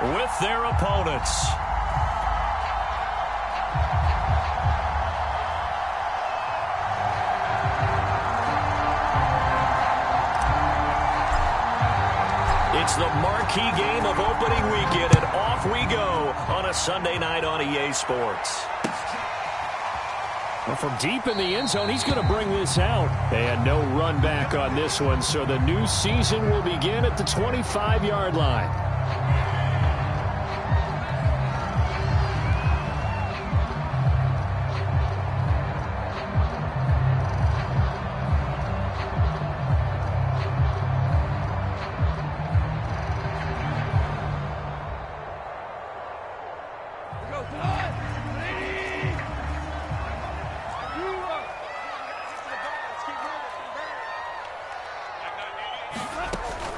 with their opponents. It's the marquee game of opening weekend, and off we go on a Sunday night on EA Sports. Well, from deep in the end zone, he's going to bring this out. And no run back on this one, so the new season will begin at the 25-yard line.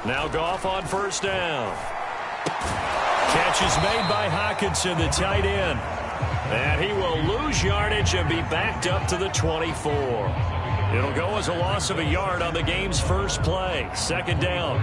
Now Goff on first down. Catch is made by Hockenson, the tight end. And he will lose yardage and be backed up to the 24. It'll go as a loss of a yard on the game's first play. Second down.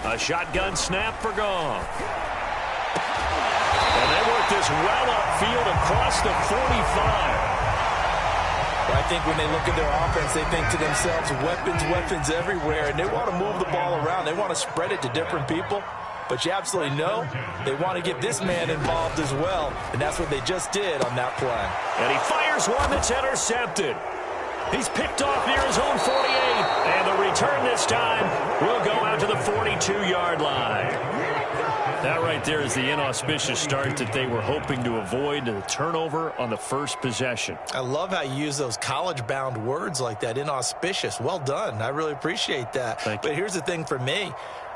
A shotgun snap for Goff. And they work this well upfield across the 45. I think when they look at their offense, they think to themselves, weapons everywhere, and they want to move the ball around. They want to spread it to different people. But you absolutely know they want to get this man involved as well, and that's what they just did on that play. And he fires one that's intercepted. He's picked off near his own 48, and the return this time will go out to the 42-yard line. That right there is the inauspicious start that they were hoping to avoid, the turnover on the first possession. I love how you use those college-bound words like that, inauspicious. Well done. I really appreciate that. Thank you. But here's the thing for me.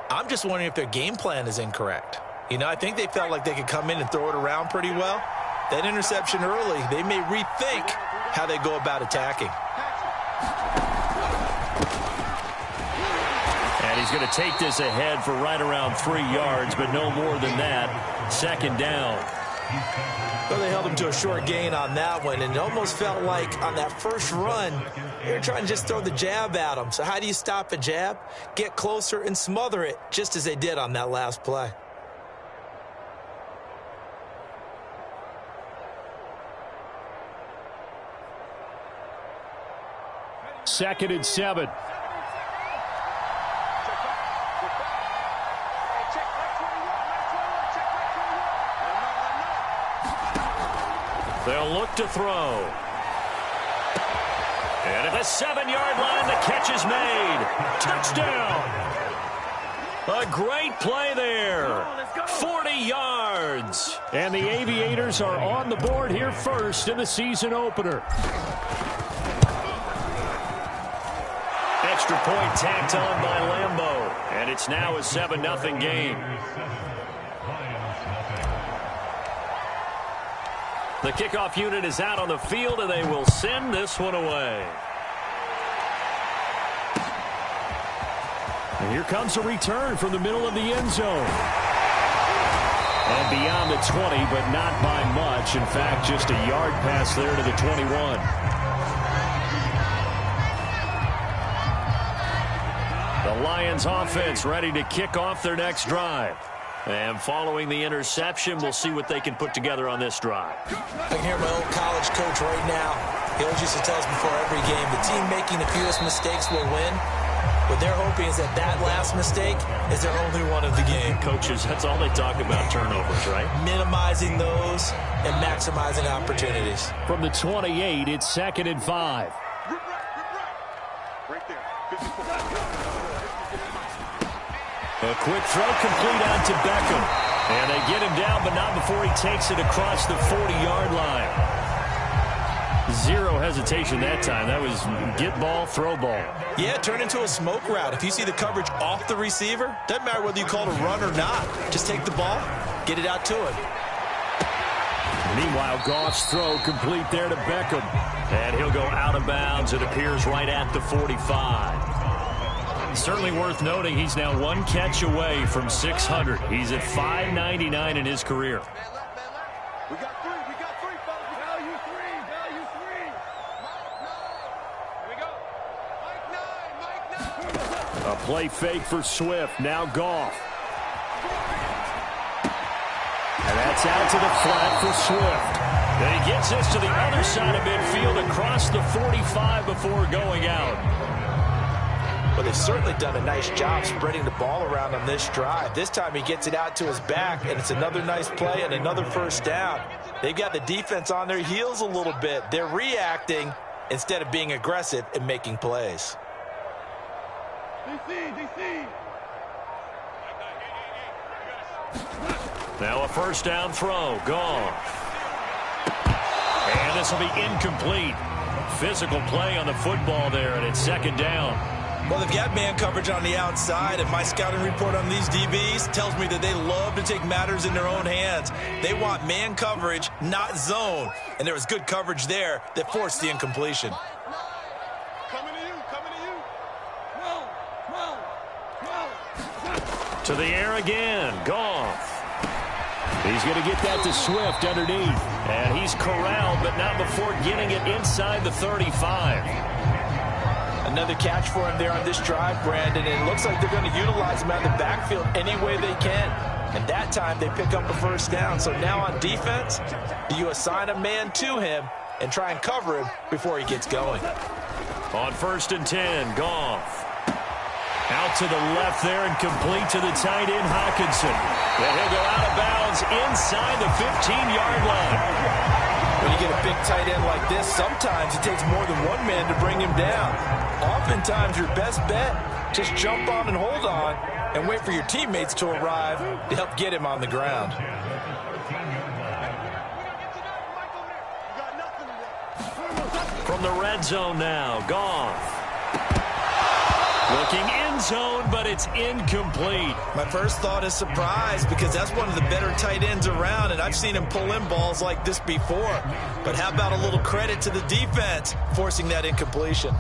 I'm just wondering if their game plan is incorrect. You know, I think they felt like they could come in and throw it around pretty well. That interception early, they may rethink how they go about attacking. And he's going to take this ahead for right around 3 yards, but no more than that. Second down. Well, they held him to a short gain on that one, and it almost felt like on that first run, they were trying to just throw the jab at him. So how do you stop a jab? Get closer and smother it, just as they did on that last play. Second and 7. They'll look to throw. And at the 7-yard line, the catch is made. Touchdown. A great play there. 40 yards. And the Aviators are on the board here first in the season opener. Extra point tacked on by Lambeau. And it's now a 7-0 game. The kickoff unit is out on the field, and they will send this one away. And here comes a return from the middle of the end zone. And beyond the 20, but not by much. In fact, just a yard pass there to the 21. The Lions offense ready to kick off their next drive. And following the interception, we'll see what they can put together on this drive. I can hear my old college coach right now. He always used to tell us before every game, the team making the fewest mistakes will win. What they're hoping is that that last mistake is their only one of the game. Coaches, that's all they talk about, turnovers, right? Minimizing those and maximizing opportunities. From the 28, it's 2nd and 5. Right there. A quick throw complete out to Beckham. And they get him down, but not before he takes it across the 40-yard line. Zero hesitation that time. That was get ball, throw ball. Yeah, turn into a smoke route. If you see the coverage off the receiver, doesn't matter whether you call it a run or not. Just take the ball, get it out to him. Meanwhile, Goff's throw complete there to Beckham. And he'll go out of bounds, it appears, right at the 45. Certainly worth noting he's now one catch away from 600. He's at 599 in his career. We got three, fellas. Value three. Here we go. Mike 9. A play fake for Swift. Now Goff. And that's out to the flat for Swift. And he gets this to the other side of midfield across the 45 before going out. Well, they've certainly done a nice job spreading the ball around on this drive. This time he gets it out to his back, and it's another nice play and another first down. They've got the defense on their heels a little bit. They're reacting instead of being aggressive and making plays. DC. Now a first down throw. Gone. And this will be incomplete. Physical play on the football there, and it's second down. Well, they've got man coverage on the outside, and my scouting report on these DBs tells me that they love to take matters in their own hands. They want man coverage, not zone. And there was good coverage there that forced the incompletion. Coming to you. To the air again. Goff. He's going to get that to Swift underneath. And he's corralled, but not before getting it inside the 35. Another catch for him there on this drive, Brandon, and it looks like they're going to utilize him out of the backfield any way they can. And that time they pick up a first down. So now on defense, do you assign a man to him and try and cover him before he gets going? On 1st and 10, Goff. Out to the left there and complete to the tight end, Hawkinson. And he'll go out of bounds inside the 15-yard line. When you get a big tight end like this, sometimes it takes more than one man to bring him down. Oftentimes, your best bet, just jump on and hold on and wait for your teammates to arrive to help get him on the ground. From the red zone now, Goff. Looking end zone, but it's incomplete. My first thought is surprise because that's one of the better tight ends around, and I've seen him pull in balls like this before. But how about a little credit to the defense forcing that incompletion?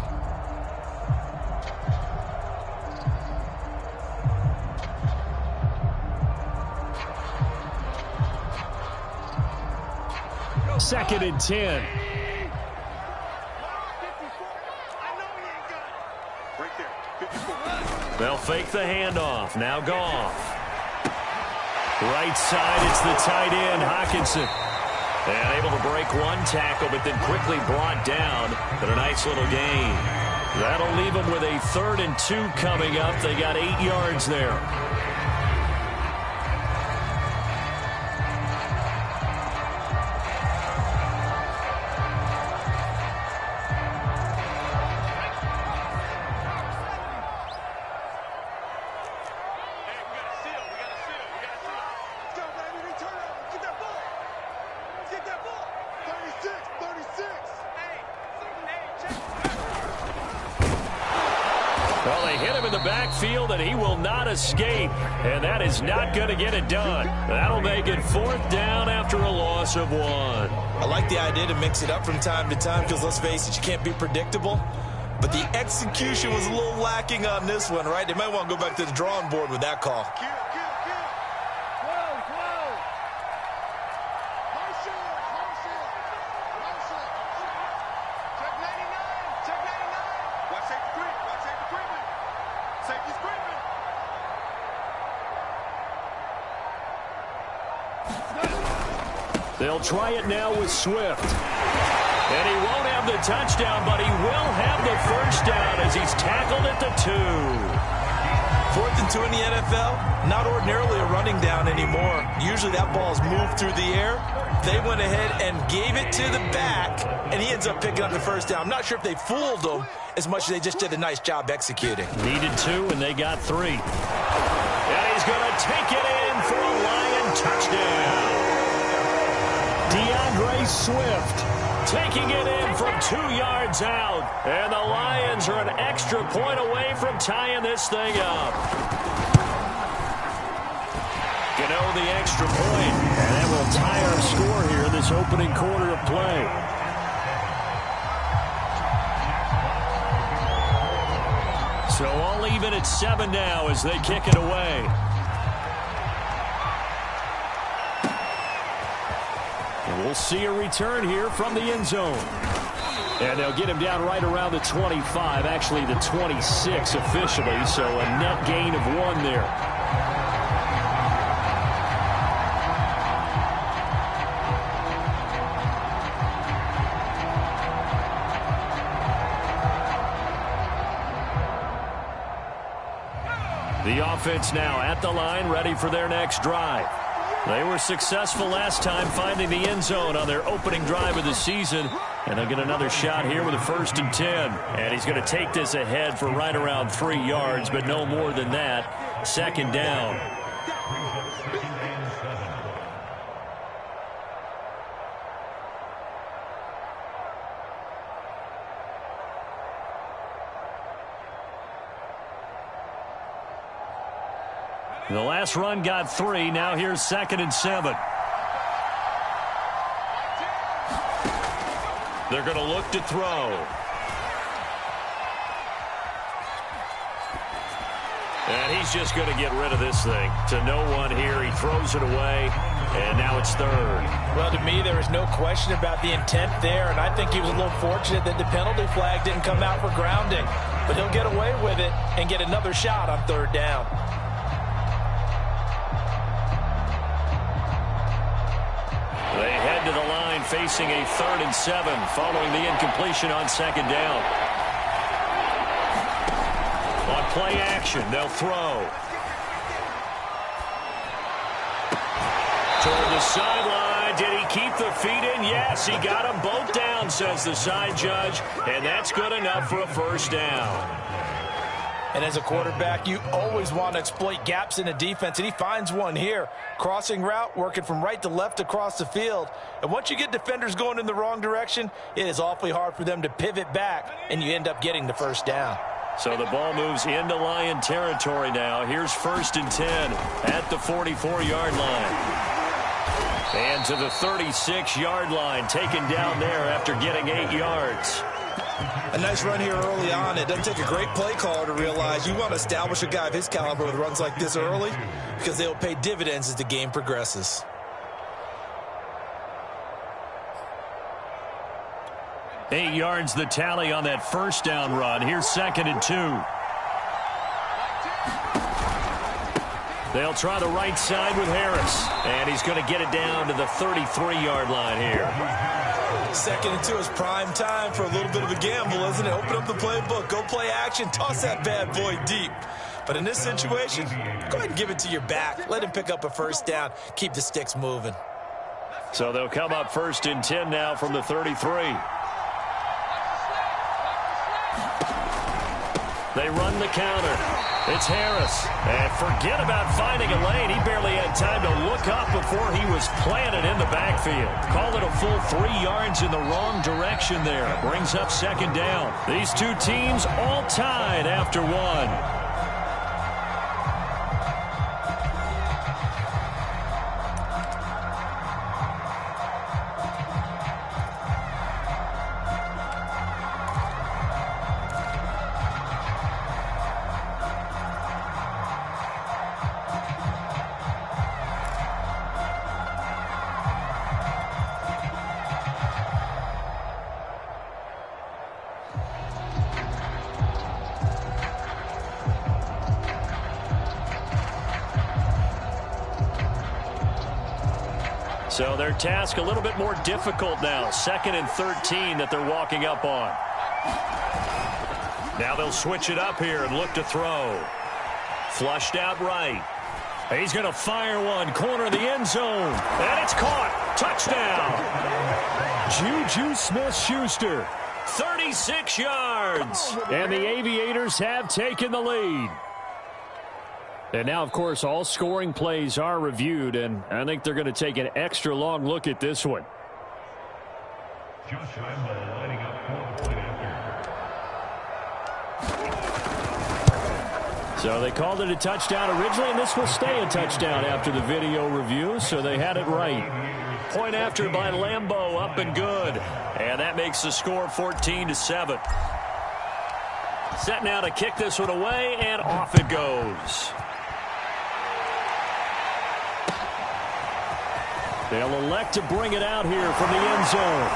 Second and 10. They'll fake the handoff. Now Goff. Right side, it's the tight end, Hawkinson. And able to break one tackle, but then quickly brought down. But a nice little gain. That'll leave them with a 3rd and 2 coming up. They got 8 yards there. Well, they hit him in the backfield, and he will not escape. And that is not going to get it done. That'll make it 4th down after a loss of 1. I like the idea to mix it up from time to time because, let's face it, you can't be predictable. But the execution was a little lacking on this one, right? They might want to go back to the drawing board with that call. They'll try it now with Swift. And he won't have the touchdown, but he will have the first down as he's tackled at the 2. 4th and 2 in the NFL, not ordinarily a running down anymore. Usually that ball is moved through the air. They went ahead and gave it to the back, and he ends up picking up the first down. I'm not sure if they fooled him as much as they just did a nice job executing. Needed 2, and they got 3. And he's going to take it in for a Lion touchdown. DeAndre Swift taking it in from 2 yards out. And the Lions are an extra point away from tying this thing up. Gano the extra point. And that will tie our score here in this opening quarter of play. So all They'll even at 7 now as they kick it away. And we'll see a return here from the end zone. And they'll get him down right around the 25, actually the 26 officially, so a net gain of 1 there. The offense now at the line, ready for their next drive. They were successful last time finding the end zone on their opening drive of the season. And they'll get another shot here with a 1st and 10. And he's going to take this ahead for right around 3 yards, but no more than that. 2nd down. The last run got 3. Now here's 2nd and 7. They're going to look to throw. And he's just going to get rid of this thing. To no one here. He throws it away. And now it's 3rd. Well, to me, there is no question about the intent there. And I think he was a little fortunate that the penalty flag didn't come out for grounding. But he'll get away with it and get another shot on 3rd down. They head to the line facing a 3rd and 7 following the incompletion on 2nd down. On play action, they'll throw. Toward the sideline. Did he keep the feet in? Yes, he got them both down, says the side judge. And that's good enough for a 1st down. And as a quarterback, you always want to exploit gaps in the defense, and he finds one here. Crossing route, working from right to left across the field. And once you get defenders going in the wrong direction, it is awfully hard for them to pivot back, and you end up getting the 1st down. So the ball moves into Lion territory now. Here's 1st and 10 at the 44-yard line. And to the 36-yard line, taken down there after getting 8 yards. A nice run here early on. It doesn't take a great play caller to realize you want to establish a guy of his caliber with runs like this early because they'll pay dividends as the game progresses. Eight yards the tally on that 1st down run. Here's 2nd and 2. They'll try the right side with Harris. And he's going to get it down to the 33-yard line here. 2nd and 2 is prime time for a little bit of a gamble, isn't it? Open up the playbook, go play action, toss that bad boy deep. But in this situation, go ahead and give it to your back. Let him pick up a 1st down. Keep the sticks moving. So they'll come up 1st and 10 now from the 33. They run the counter. It's Harris. And forget about finding a lane. He barely had time to look up before he was planted in the backfield. Called it a full 3 yards in the wrong direction there. Brings up 2nd down. These two teams all tied after 1. So their task a little bit more difficult now. 2nd and 13 that they're walking up on. Now they'll switch it up here and look to throw. Flushed out right. He's going to fire one. Corner of the end zone. And it's caught. Touchdown. Juju Smith-Schuster. 36 yards. And the Aviators have taken the lead. And now, of course, all scoring plays are reviewed, and I think they're going to take an extra long look at this one. So they called it a touchdown originally, and this will stay a touchdown after the video review, so they had it right. Point after by Lambeau, up and good. And that makes the score 14-7. Set now to kick this one away, and off it goes. They'll elect to bring it out here from the end zone.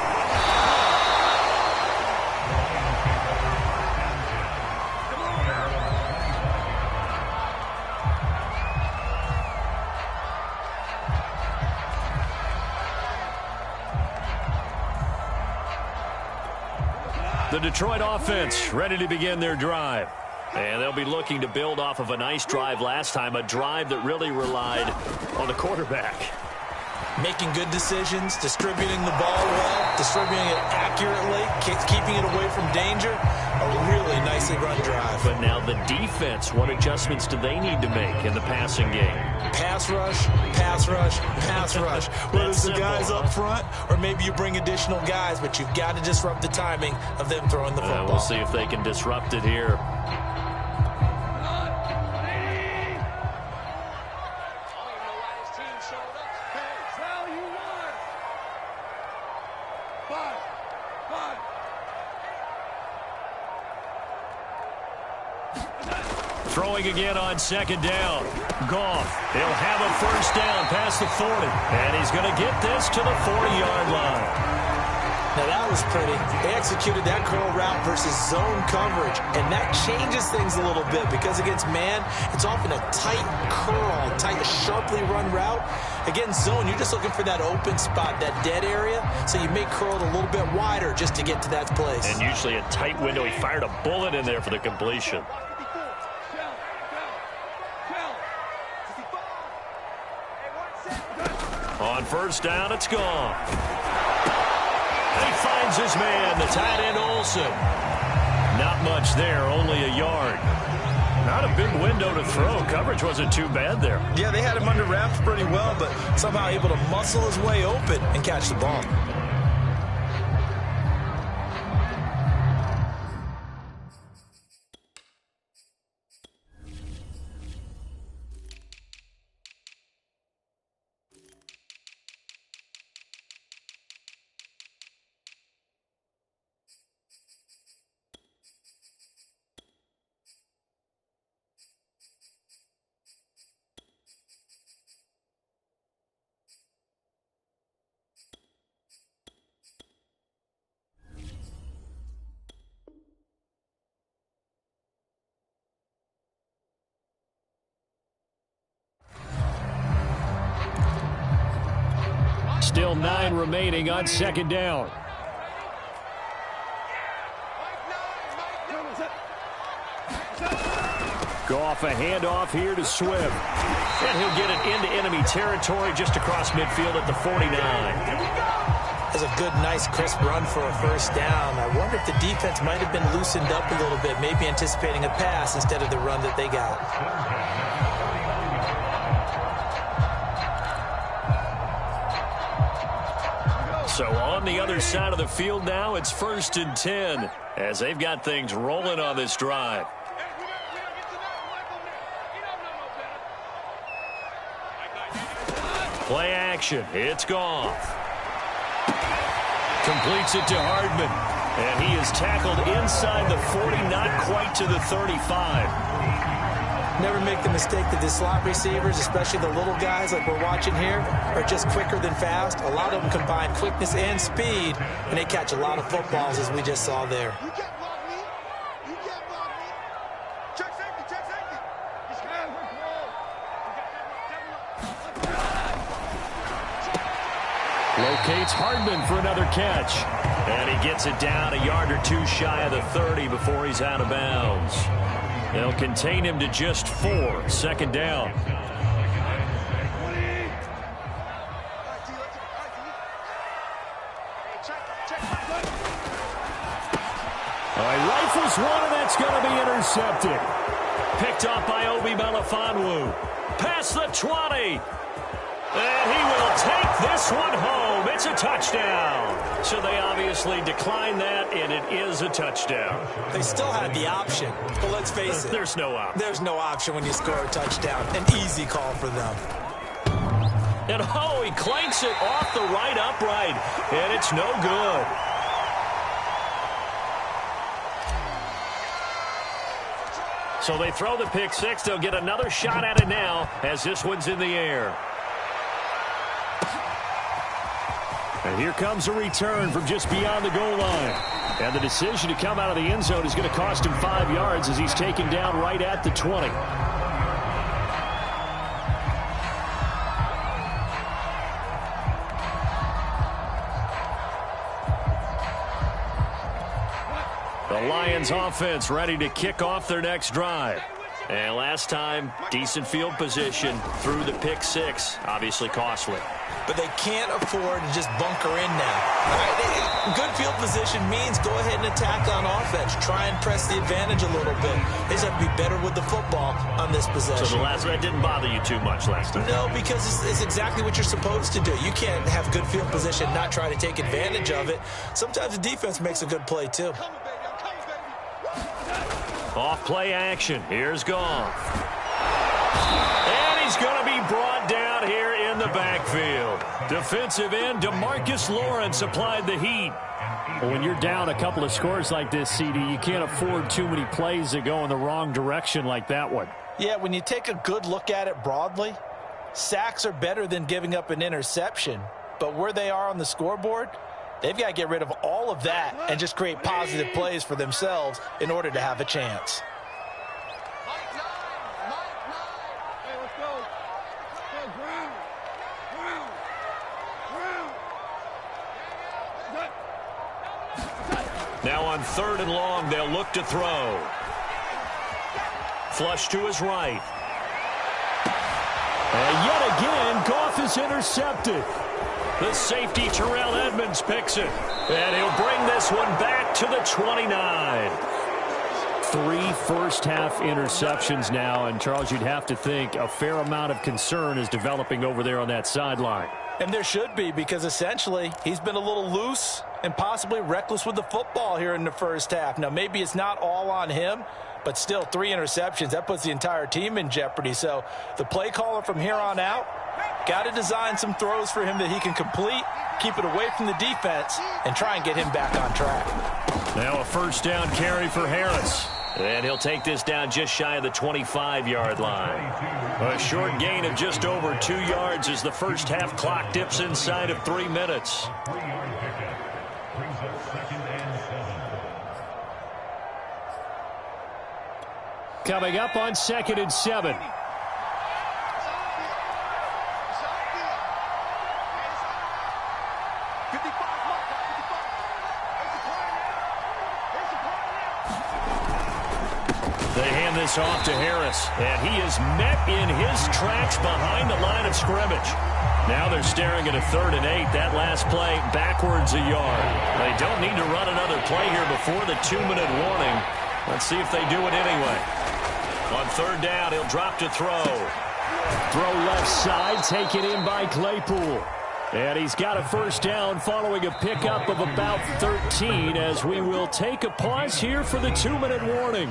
The Detroit offense ready to begin their drive. And they'll be looking to build off of a nice drive last time, a drive that really relied on the quarterback. Making good decisions, distributing the ball well, distributing it accurately, keeping it away from danger. A really nicely run drive. But now the defense, what adjustments do they need to make in the passing game? Pass rush, pass rush, pass rush. Whether it's the guys up front or maybe you bring additional guys, but you've got to disrupt the timing of them throwing the football. We'll see if they can disrupt it here. Throwing again on second down. Goff, he'll have a first down past the 40. And he's going to get this to the 40-yard line. Now that was pretty. They executed that curl route versus zone coverage. And that changes things a little bit because against man, it's often a tight curl, tight, sharply run route. Against zone, you're just looking for that open spot, that dead area. So you may curl it a little bit wider just to get to that place. And usually a tight window. He fired a bullet in there for the completion. On first down, it's gone. And he finds his man, the tight end Olsen. Not much there, only a yard. Not a big window to throw. Coverage wasn't too bad there. Yeah, they had him under wraps pretty well, but somehow able to muscle his way open and catch the ball. Still 9 remaining on second down. Goff, a handoff here to Swift. And he'll get it into enemy territory just across midfield at the 49. That's a good, nice, crisp run for a first down. I wonder if the defense might have been loosened up a little bit, maybe anticipating a pass instead of the run that they got. So on the other side of the field now, it's 1st and 10 as they've got things rolling on this drive. Play action. It's Goff. Completes it to Hardman. And he is tackled inside the 40, not quite to the 35. Never make the mistake that the slot receivers, especially the little guys like we're watching here, are just quicker than fast. A lot of them combine quickness and speed, and they catch a lot of footballs, as we just saw there. You can't block me. You can't block me. Check safety, check safety. He's hands are cold. Locates Hardman for another catch. And he gets it down a yard or two shy of the 30 before he's out of bounds. They'll contain him to just 4. Second down. All right, rifles one, and that's going to be intercepted. Picked up by Obi Melifonwu. Past the 20. And he will take this one home. It's a touchdown. So they obviously declined that, and it is a touchdown. They still had the option, but let's face it. There's no option. There's no option when you score a touchdown. An easy call for them. And oh, he clanks it off the right upright, and it's no good. So they throw the pick six. They'll get another shot at it now as this one's in the air. And here comes a return from just beyond the goal line. And the decision to come out of the end zone is going to cost him 5 yards as he's taken down right at the 20. The Lions offense ready to kick off their next drive. And last time, decent field position through the pick six. Obviously costly. But they can't afford to just bunker in now. All right, good field position means go ahead and attack on offense. Try and press the advantage a little bit. They just have to be better with the football on this possession. So that didn't bother you too much last time? No, because it's exactly what you're supposed to do. You can't have good field position, not try to take advantage of it. Sometimes the defense makes a good play, too. Off play action. Here's Goff. And he's going to be brought down here in the backfield. Defensive end DeMarcus Lawrence applied the heat. Well, when you're down a couple of scores like this, CD, you can't afford too many plays that go in the wrong direction like that one. Yeah, when you take a good look at it broadly, sacks are better than giving up an interception. But where they are on the scoreboard, they've got to get rid of all of that and just create positive plays for themselves in order to have a chance. Now on 3rd and long, they'll look to throw. Flush to his right. And yet again, Goff is intercepted. The safety, Terrell Edmonds, picks it. And he'll bring this one back to the 29. 3 first-half interceptions now. And, Charles, you'd have to think a fair amount of concern is developing over there on that sideline. And there should be, because essentially he's been a little loose and possibly reckless with the football here in the first half. Now, maybe it's not all on him, but still 3 interceptions. That puts the entire team in jeopardy. So the play caller from here on out got to design some throws for him that he can complete, keep it away from the defense, and try and get him back on track. Now a first down carry for Harris. And he'll take this down just shy of the 25-yard line. A short gain of just over 2 yards as the first half clock dips inside of 3 minutes. Coming up on 2nd and 7. They hand this off to Harris, and he is met in his tracks behind the line of scrimmage. Now they're staring at a 3rd and 8. That last play backwards a yard. They don't need to run another play here before the 2-minute warning. Let's see if they do it anyway. On 3rd down, he'll drop to throw. Throw left side, taken in by Claypool. And he's got a first down following a pickup of about 13 as we will take a pause here for the 2-minute warning.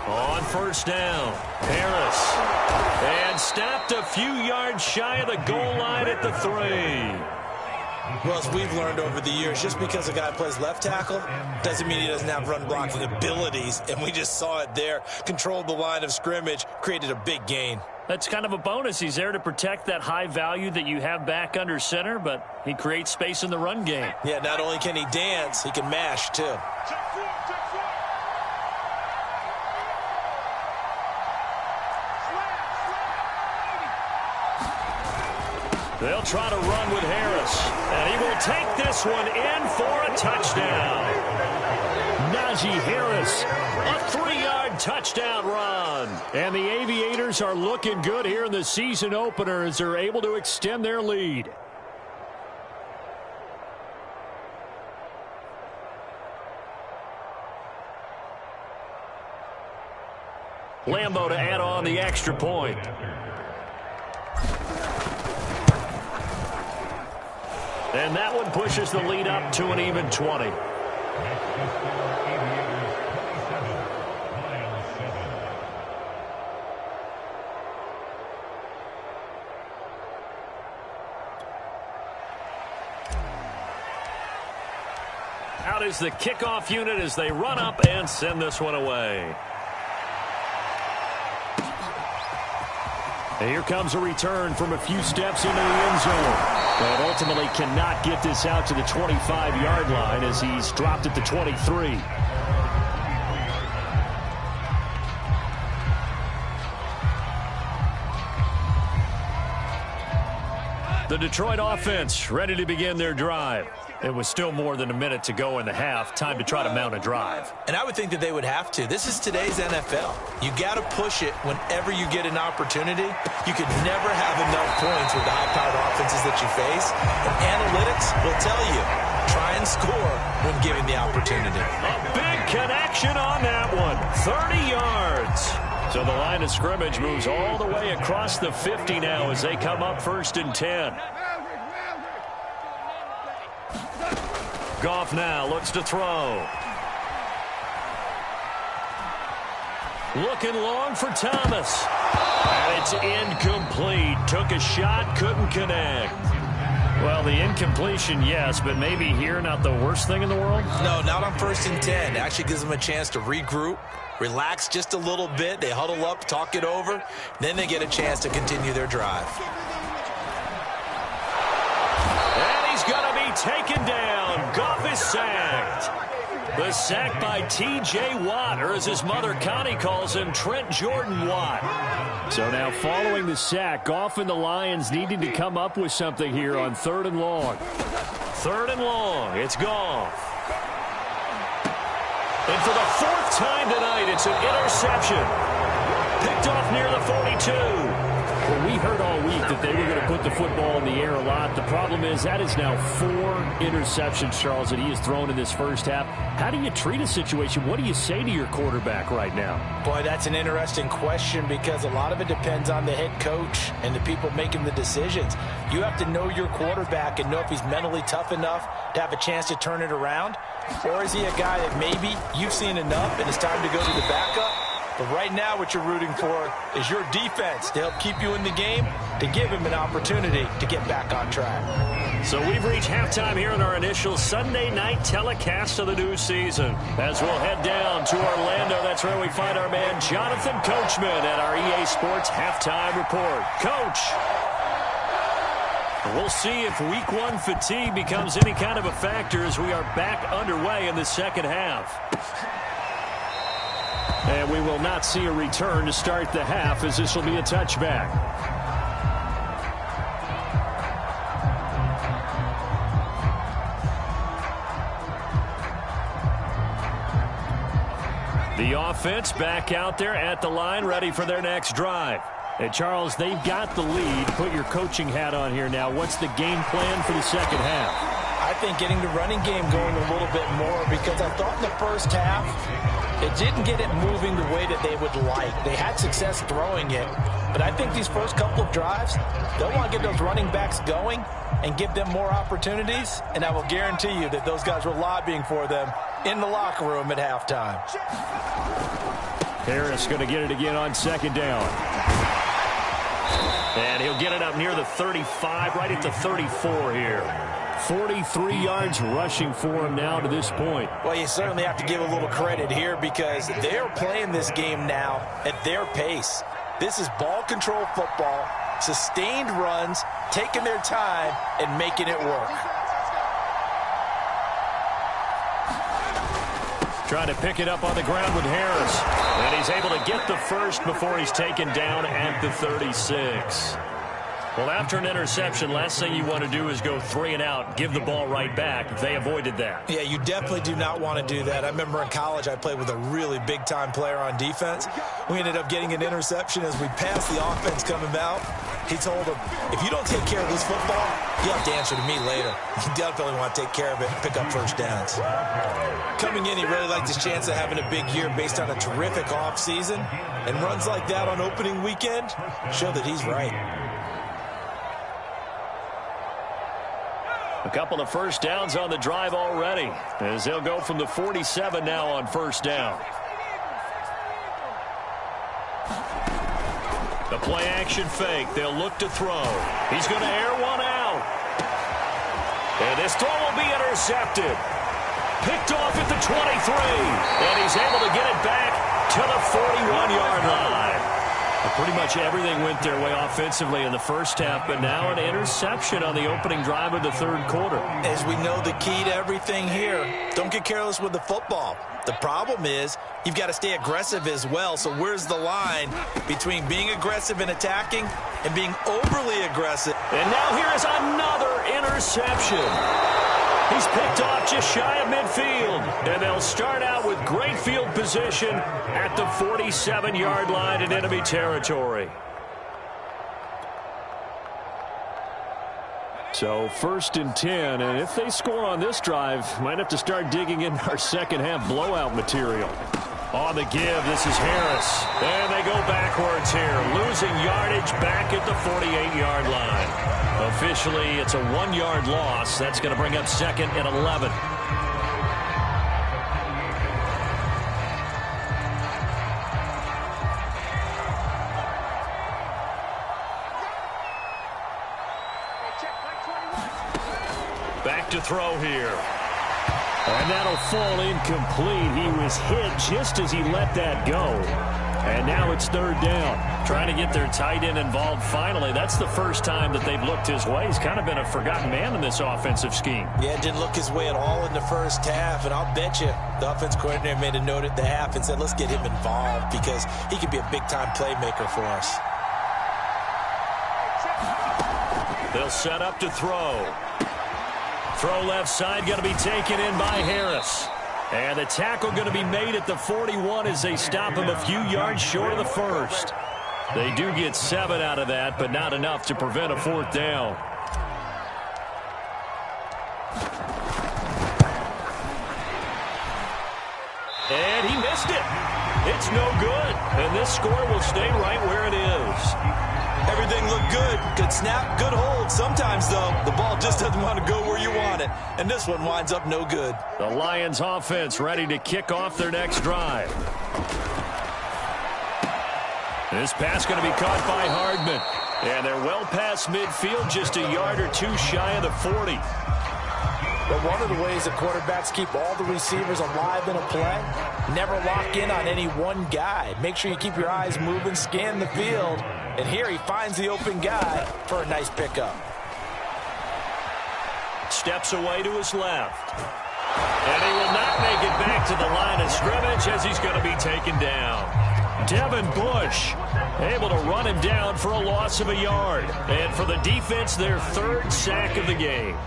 On first down, Harris. And stopped a few yards shy of the goal line at the 3. Well, as we've learned over the years, just because a guy plays left tackle doesn't mean he doesn't have run blocking abilities. And we just saw it there. Controlled the line of scrimmage, created a big gain. That's kind of a bonus. He's there to protect that high value that you have back under center, but he creates space in the run game. Yeah, not only can he dance, he can mash, too. They'll try to run with Harris, and he will take this one in for a touchdown. Najee Harris, A 3-yard touchdown run. and the Aviators are looking good here in the season opener as they're able to extend their lead. Lambeau to add on the extra point. And that one pushes the lead up to an even 20. Out is the kickoff unit as they run up and send this one away. And here comes a return from a few steps into the end zone. But ultimately cannot get this out to the 25-yard line as he's dropped at the 23. The Detroit offense ready to begin their drive. It was still more than a minute to go in the half. Time to try to mount a drive. And I would think that they would have to. This is today's NFL. You got to push it whenever you get an opportunity. You could never have enough points with the high-powered offenses that you face. And analytics will tell you, try and score when given the opportunity. A big connection on that one. 30 yards. So the line of scrimmage moves all the way across the 50 now as they come up 1st and 10. Goff now looks to throw. Looking long for Thomas. And it's incomplete. Took a shot, couldn't connect. Well, the incompletion, yes, but maybe here not the worst thing in the world? No, not on 1st and 10. It actually gives them a chance to regroup, relax just a little bit. They huddle up, talk it over. Then they get a chance to continue their drive. And he's going to be taken down. Goff is sacked. The sack by T.J. Watt, or as his mother Connie calls him, Trent Jordan Watt. So now following the sack, Goff and the Lions needing to come up with something here on 3rd and long. 3rd and long, it's Goff. And for the 4th time tonight, it's an interception. Picked off near the 42. Well, we heard all week that they were going to put the football in the air a lot. The problem is that is now 4 interceptions, Charles, that he has thrown in this first half. How do you treat a situation? What do you say to your quarterback right now? Boy, that's an interesting question because a lot of it depends on the head coach and the people making the decisions. You have to know your quarterback and know if he's mentally tough enough to have a chance to turn it around. Or is he a guy that maybe you've seen enough and it's time to go to the backup? But right now what you're rooting for is your defense to help keep you in the game, to give him an opportunity to get back on track. So we've reached halftime here in our initial Sunday night telecast of the new season. As we'll head down to Orlando, that's where we find our man Jonathan Coachman at our EA Sports Halftime Report. Coach, we'll see if Week 1 fatigue becomes any kind of a factor as we are back underway in the second half. And we will not see a return to start the half as this will be a touchback. The offense back out there at the line, ready for their next drive. And Charles, they've got the lead. Put your coaching hat on here now. What's the game plan for the second half? I think getting the running game going a little bit more because I thought in the first half it didn't get it moving the way that they would like. They had success throwing it, but I think these first couple of drives, they'll want to get those running backs going and give them more opportunities, and I will guarantee you that those guys were lobbying for them in the locker room at halftime. Harris going to get it again on 2nd down. And he'll get it up near the 35, right at the 34 here. 43 yards rushing for him now to this point. Well, you certainly have to give a little credit here because they're playing this game now at their pace. This is ball control football, sustained runs, taking their time and making it work. Trying to pick it up on the ground with Harris. And he's able to get the first before he's taken down at the 36. Well, after an interception, last thing you want to do is go 3 and out, give the ball right back. They avoided that. Yeah, you definitely do not want to do that. I remember in college I played with a really big-time player on defense. We ended up getting an interception as we passed the offense coming out. He told him, if you don't take care of this football, you have to answer to me later. You definitely want to take care of it and pick up first downs. Coming in, he really liked his chance of having a big year based on a terrific offseason. And runs like that on opening weekend show that he's right. A couple of first downs on the drive already, as they'll go from the 47 now on first down. The play action fake. They'll look to throw. He's going to air one out. And this throw will be intercepted. Picked off at the 23. And he's able to get it back to the 41-yard line. Pretty much everything went their way offensively in the first half, but now an interception on the opening drive of the third quarter. As we know, the key to everything here, don't get careless with the football. The problem is you've got to stay aggressive as well. So where's the line between being aggressive and attacking and being overly aggressive? And now here is another interception. He's picked off just shy of midfield, and they'll start out with great field position at the 47-yard line in enemy territory. So 1st and 10, and if they score on this drive, might have to start digging in our second half blowout material. On the give, this is Harris. And they go backwards here, losing yardage back at the 48-yard line. Officially, it's a 1-yard loss. That's going to bring up 2nd and 11. Back to throw here. And that'll fall incomplete. He was hit just as he let that go. And now it's 3rd down. Trying to get their tight end involved finally. That's the first time that they've looked his way. He's kind of been a forgotten man in this offensive scheme. Yeah, it didn't look his way at all in the first half. And I'll bet you the offense coordinator made a note at the half and said, let's get him involved because he could be a big-time playmaker for us. They'll set up to throw. Throw left side going to be taken in by Harris. And the tackle going to be made at the 41 as they stop him a few yards short of the first. They do get 7 out of that, but not enough to prevent a 4th down. And he missed it. It's no good. And this score will stay right where it is. Everything looked good. Good snap, good hold. Sometimes, though, the ball just doesn't want to go where you want it. And this one winds up no good. The Lions offense ready to kick off their next drive. This pass going to be caught by Hardman. And they're well past midfield, just a yard or 2 shy of the 40. But one of the ways that quarterbacks keep all the receivers alive in a play, never lock in on any one guy. Make sure you keep your eyes moving, scan the field. And here he finds the open guy for a nice pickup. Steps away to his left. And he will not make it back to the line of scrimmage as he's going to be taken down. Devin Bush able to run him down for a loss of a yard. And for the defense, their 3rd sack of the game.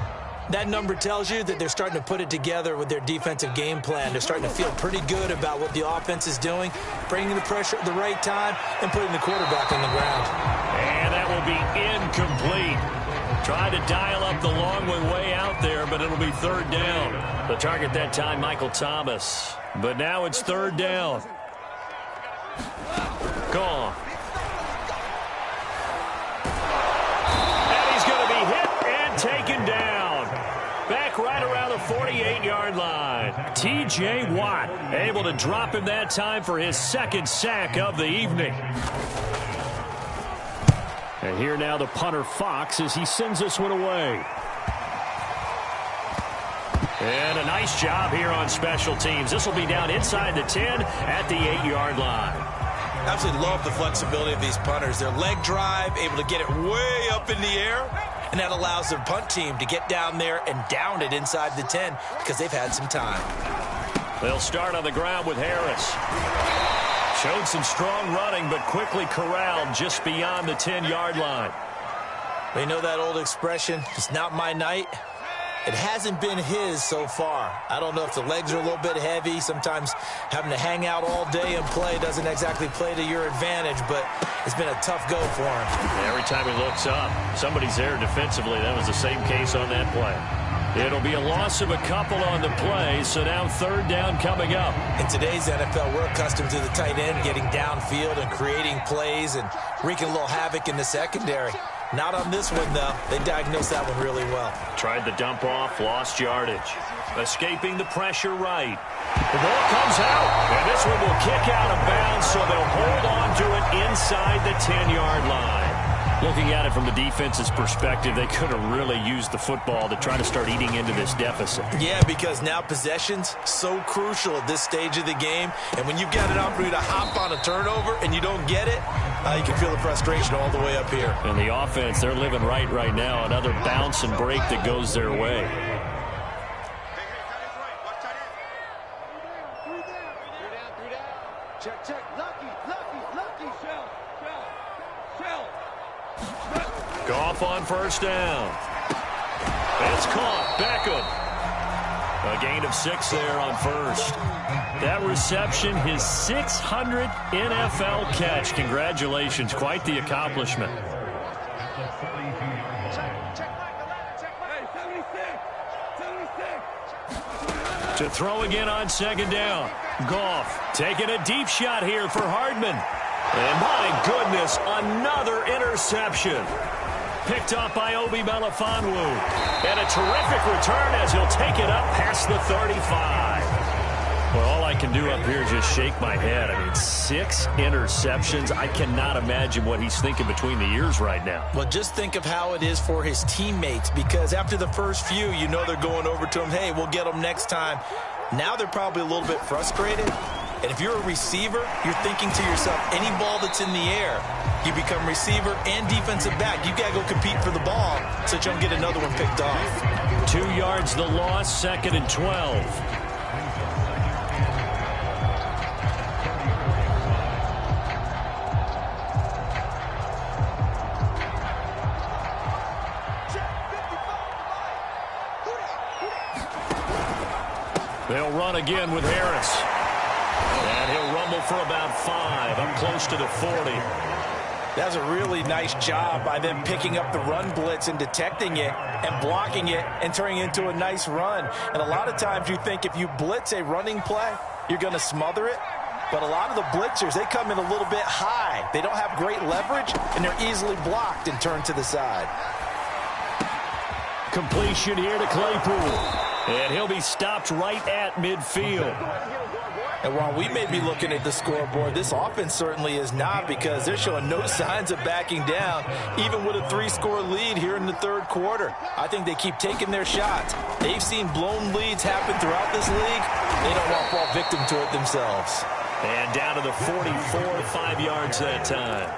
That number tells you that they're starting to put it together with their defensive game plan. They're starting to feel pretty good about what the offense is doing, bringing the pressure at the right time, and putting the quarterback on the ground. And that will be incomplete. Tried to dial up the long way out there, but it'll be 3rd down. The target that time, Michael Thomas. But now it's 3rd down. Gone. And he's going to be hit and taken down. Back right around the 48-yard line. T.J. Watt able to drop him that time for his 2nd sack of the evening. And here now the punter Fox as he sends this one away. And a nice job here on special teams. This will be down inside the 10 at the 8-yard line. Absolutely love the flexibility of these punters. Their leg drive, able to get it way up in the air. And that allows their punt team to get down there and down it inside the 10 because they've had some time. They'll start on the ground with Harris. Showed some strong running, but quickly corralled just beyond the 10-yard line. We know that old expression, it's not my night. It hasn't been his so far. I don't know if the legs are a little bit heavy. Sometimes having to hang out all day and play doesn't exactly play to your advantage, but it's been a tough go for him. Every time he looks up, somebody's there defensively. That was the same case on that play. It'll be a loss of a couple on the play, so now third down coming up. In today's NFL, we're accustomed to the tight end getting downfield and creating plays and wreaking a little havoc in the secondary. Not on this one, though. They diagnosed that one really well. Tried the dump off, lost yardage. Escaping the pressure right. The ball comes out, and this one will kick out of bounds, so they'll hold on to it inside the 10-yard line. Looking at it from the defense's perspective, they could have really used the football to try to start eating into this deficit. Yeah, because now possession's so crucial at this stage of the game. And when you've got an opportunity to hop on a turnover and you don't get it, you can feel the frustration all the way up here. And the offense, they're living right now. Another bounce and break that goes their way. Check, check. Lucky, shell. Goff on first down. It's caught. Beckham. A gain of 6 there on first. That reception, his 600th NFL catch. Congratulations. Quite the accomplishment. To throw again on second down. Goff taking a deep shot here for Hardman. And my goodness, another interception. Picked up by Obi Melifonwu. And a terrific return as he'll take it up past the 35. Well, all I can do up here is just shake my head. I mean, 6 interceptions. I cannot imagine what he's thinking between the ears right now. Well, just think of how it is for his teammates, because after the first few, you know they're going over to him, hey, we'll get them next time. Now they're probably a little bit frustrated. And if you're a receiver, you're thinking to yourself, any ball that's in the air, you become receiver and defensive back. You've got to go compete for the ball so that you don't get another one picked off. 2 yards the loss, 2nd and 12. They'll run again with Harris. And he'll rumble for about 5, up close to the 40. That's a really nice job by them picking up the run blitz and detecting it and blocking it and turning it into a nice run. And a lot of times you think if you blitz a running play, you're going to smother it. But a lot of the blitzers, they come in a little bit high. They don't have great leverage, and they're easily blocked and turned to the side. Completion here to Claypool. And he'll be stopped right at midfield. And while we may be looking at the scoreboard, this offense certainly is not, because they're showing no signs of backing down, even with a 3-score lead here in the third quarter. I think they keep taking their shots. They've seen blown leads happen throughout this league. They don't want to fall victim to it themselves. And down to the 44, 5 yards that time.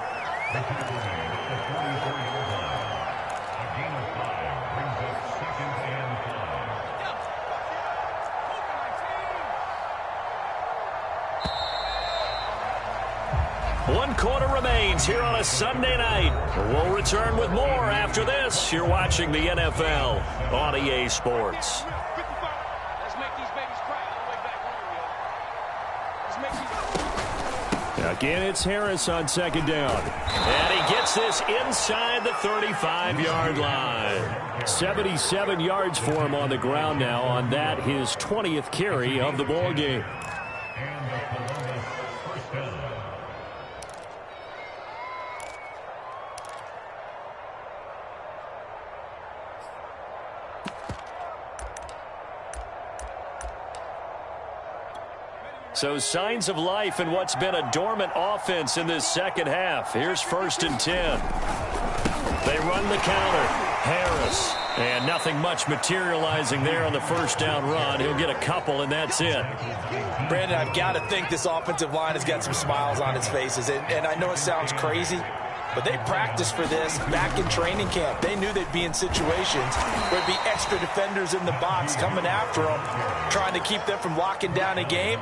One quarter remains here on a Sunday night. We'll return with more after this. You're watching the NFL on EA Sports. Again, it's Harris on second down. And he gets this inside the 35-yard line. 77 yards for him on the ground now on that, his 20th carry of the ball game. So signs of life in what's been a dormant offense in this second half. Here's 1st and 10. They run the counter. Harris. And nothing much materializing there on the first down run. He'll get a couple, and that's it. Brandon, I've got to think this offensive line has got some smiles on its faces. And I know it sounds crazy, but they practiced for this back in training camp. They knew they'd be in situations where there'd be extra defenders in the box coming after them, trying to keep them from locking down a game.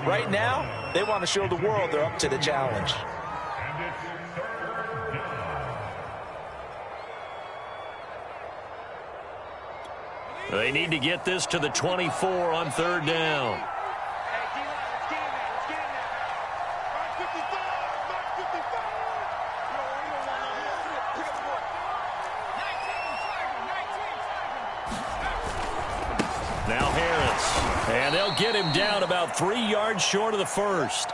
Right now, they want to show the world they're up to the challenge. They need to get this to the 24 on third down. get him down about 3 yards short of the first.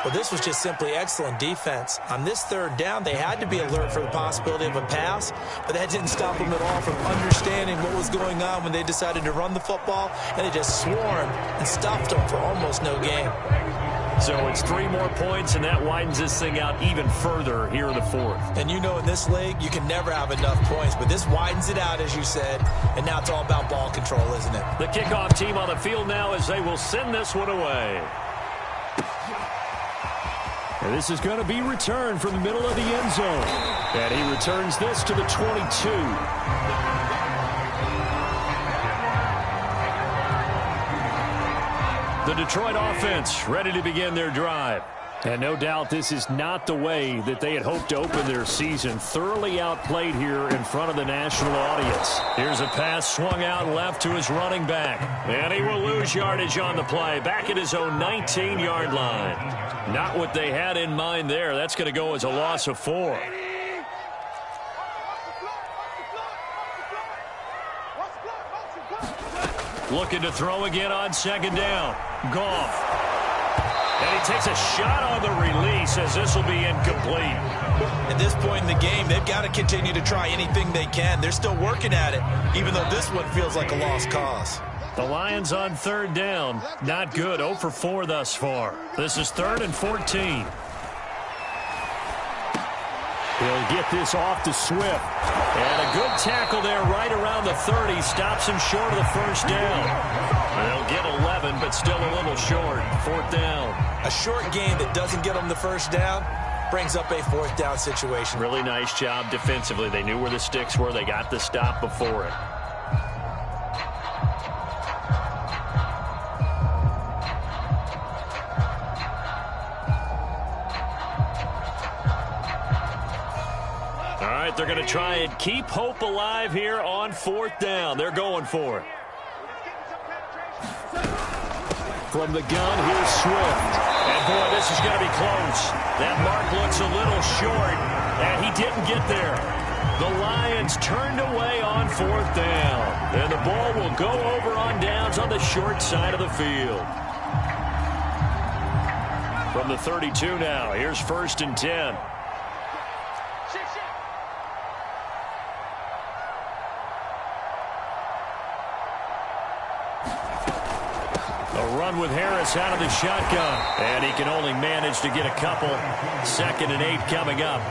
Well, this was just simply excellent defense. On this third down, they had to be alert for the possibility of a pass, but that didn't stop them at all from understanding what was going on when they decided to run the football, and they just swarmed and stuffed them for almost no gain. So it's 3 more points, and that widens this thing out even further here in the fourth. And you know in this league, you can never have enough points, but this widens it out, as you said, and now it's all about ball control, isn't it? The kickoff team on the field now as they will send this one away. And this is going to be returned from the middle of the end zone. And he returns this to the 22. The Detroit offense ready to begin their drive. And no doubt this is not the way that they had hoped to open their season. Thoroughly outplayed here in front of the national audience. Here's a pass swung out left to his running back. And he will lose yardage on the play. Back at his own 19-yard line. Not what they had in mind there. That's going to go as a loss of 4. Looking to throw again on second down. Goff. And he takes a shot on the release as this will be incomplete. At this point in the game, they've got to continue to try anything they can. They're still working at it, even though this one feels like a lost cause. The Lions on third down. Not good. 0 for 4 thus far. This is 3rd and 14. He'll get this off to Swift. And a good tackle there right around the 30. Stops him short of the first down. They'll get 11, but still a little short. 4th down. A short gain that doesn't get them the first down brings up a 4th down situation. Really nice job defensively. They knew where the sticks were. They got the stop before it. All right, they're going to try and keep hope alive here on 4th down. They're going for it. From the gun, here's Swift. And, boy, this is going to be close. That mark looks a little short, and he didn't get there. The Lions turned away on 4th down. And the ball will go over on downs on the short side of the field. From the 32 now, here's 1st and 10. Run with Harris out of the shotgun. And he can only manage to get a couple. 2nd and 8 coming up.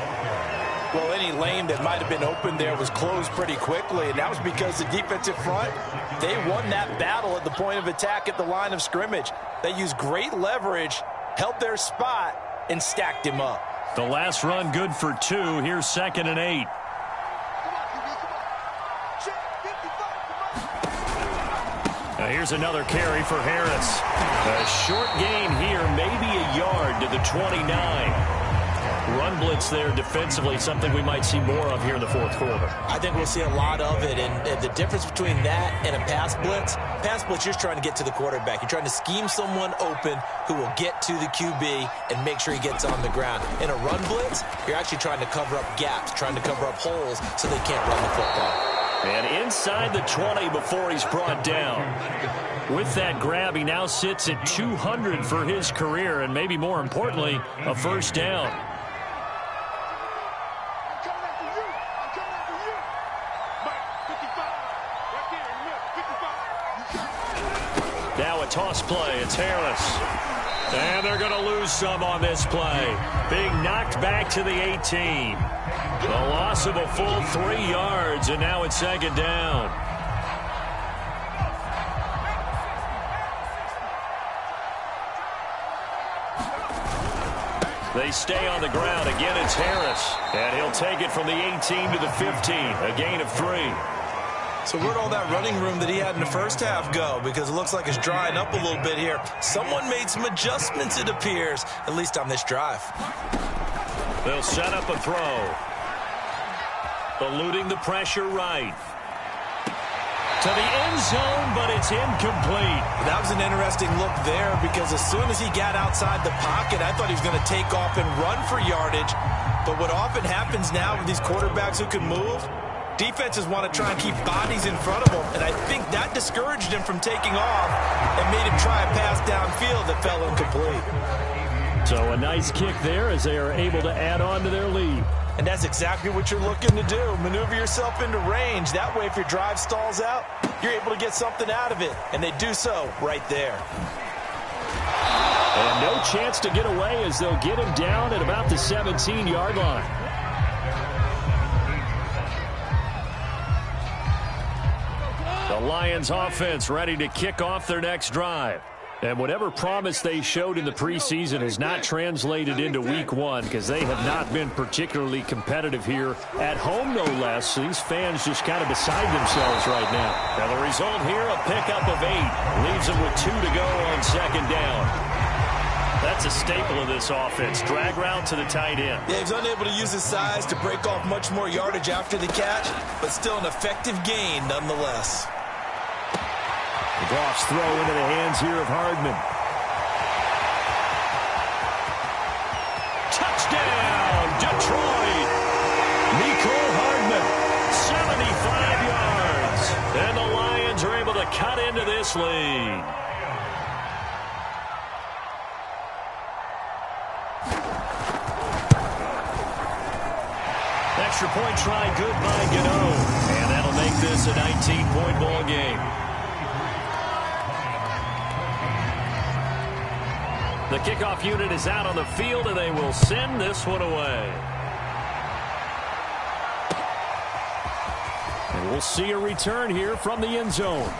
Well, any lane that might have been open there was closed pretty quickly, and that was because the defensive front, they won that battle at the point of attack at the line of scrimmage. They used great leverage, held their spot, and stacked him up. The last run good for 2. Here's 2nd and 8. Here's another carry for Harris. A short gain here, maybe a yard to the 29. Run blitz there defensively, something we might see more of here in the 4th quarter. I think we'll see a lot of it, and the difference between that and a pass blitz, you're just trying to get to the quarterback. You're trying to scheme someone open who will get to the QB and make sure he gets on the ground. In a run blitz, you're actually trying to cover up gaps, trying to cover up holes so they can't run the football. And inside the 20 before he's brought down. With that grab, he now sits at 200 for his career, and maybe more importantly, a 1st down. Now a toss play. It's Harris. And they're going to lose some on this play. Being knocked back to the 18. The loss of a full 3 yards, and now it's 2nd down. They stay on the ground. Again, it's Harris. And he'll take it from the 18 to the 15. A gain of 3. So where'd all that running room that he had in the first half go? Because it looks like it's drying up a little bit here. Someone made some adjustments, it appears, at least on this drive. They'll set up a throw. Eluding the pressure right. To the end zone, but it's incomplete. That was an interesting look there because as soon as he got outside the pocket, I thought he was going to take off and run for yardage. But what often happens now with these quarterbacks who can move, Defenses want to try and keep bodies in front of them, and I think that discouraged him from taking off and made him try a pass downfield that fell incomplete. So a nice kick there as they are able to add on to their lead. And that's exactly what you're looking to do. Maneuver yourself into range. That way, if your drive stalls out, you're able to get something out of it. And they do so right there. And no chance to get away as they'll get him down at about the 17-yard line. The Lions offense ready to kick off their next drive. And whatever promise they showed in the preseason has not translated into week one because they have not been particularly competitive here at home, no less. These fans just kind of beside themselves right now. Now the result here, a pickup of 8. Leaves them with 2 to go on second down. That's a staple of this offense. Drag route to the tight end. Yeah, he's unable to use his size to break off much more yardage after the catch, but still an effective gain nonetheless. The Goff's throw into the hands here of Hardman. Touchdown, Detroit! Mecole Hardman, 75 yards. And the Lions are able to cut into this lead. Extra point try good by Gano. And that'll make this a 19-point ball game. The kickoff unit is out on the field, and they will send this one away. And we'll see a return here from the end zone.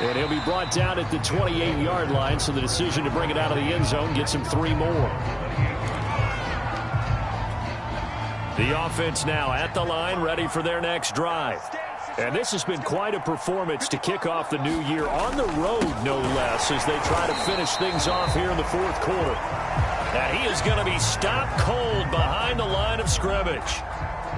And he'll be brought down at the 28-yard line, so the decision to bring it out of the end zone gets him 3 more. The offense now at the line, ready for their next drive. And this has been quite a performance to kick off the new year on the road, no less, as they try to finish things off here in the fourth quarter. Now he is going to be stopped cold behind the line of scrimmage.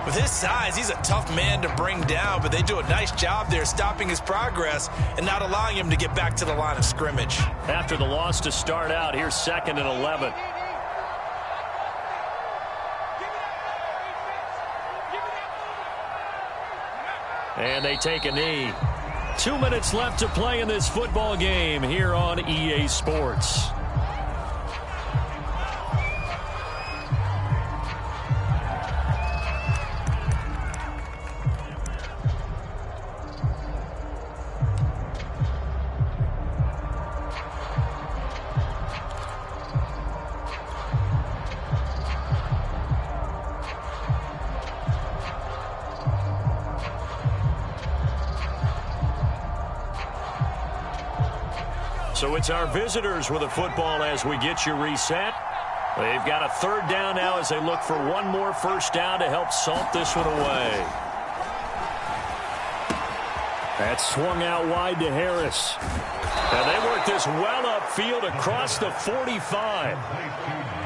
With his size, he's a tough man to bring down, but they do a nice job there stopping his progress and not allowing him to get back to the line of scrimmage. After the loss to start out, here's 2nd and 11. And they take a knee. 2 minutes left to play in this football game here on EA Sports. So it's our visitors with the football as we get you reset. They've got a 3rd down now as they look for one more first down to help salt this one away. That's swung out wide to Harris. And they work this well upfield across the 45.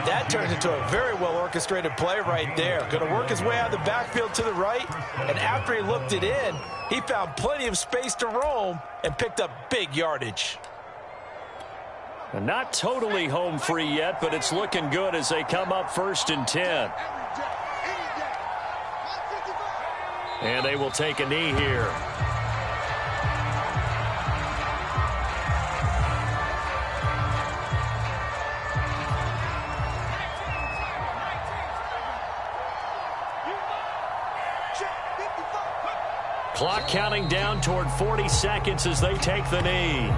That turns into a very well-orchestrated play right there. Going to work his way out of the backfield to the right, and after he looked it in, he found plenty of space to roam and picked up big yardage. And not totally home free yet, but it's looking good as they come up 1st and 10. And they will take a knee here. Clock counting down toward 40 seconds as they take the knee.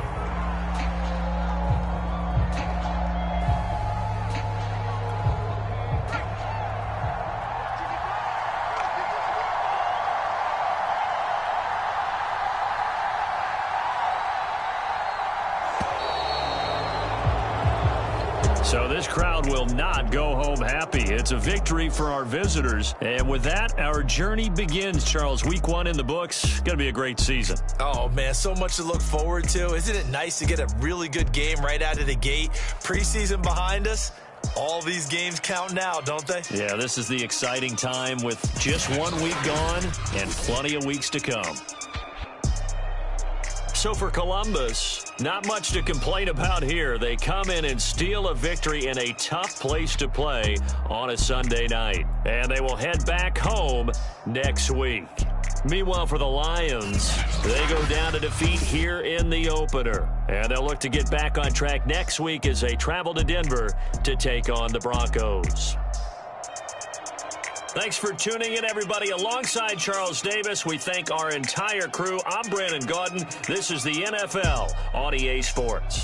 So this crowd will not go home happy. It's a victory for our visitors. And with that, our journey begins, Charles. Week 1 in the books. Going to be a great season. Oh, man, so much to look forward to. Isn't it nice to get a really good game right out of the gate? Preseason behind us. All these games count now, don't they? Yeah, this is the exciting time with just 1 week gone and plenty of weeks to come. so for Columbus, not much to complain about here. They come in and steal a victory in a tough place to play on a Sunday night. And they will head back home next week. Meanwhile, for the Lions, they go down to defeat here in the opener. And they'll look to get back on track next week as they travel to Denver to take on the Broncos. Thanks for tuning in, everybody. Alongside Charles Davis, we thank our entire crew. I'm Brandon Gaudin. This is the NFL on EA Sports.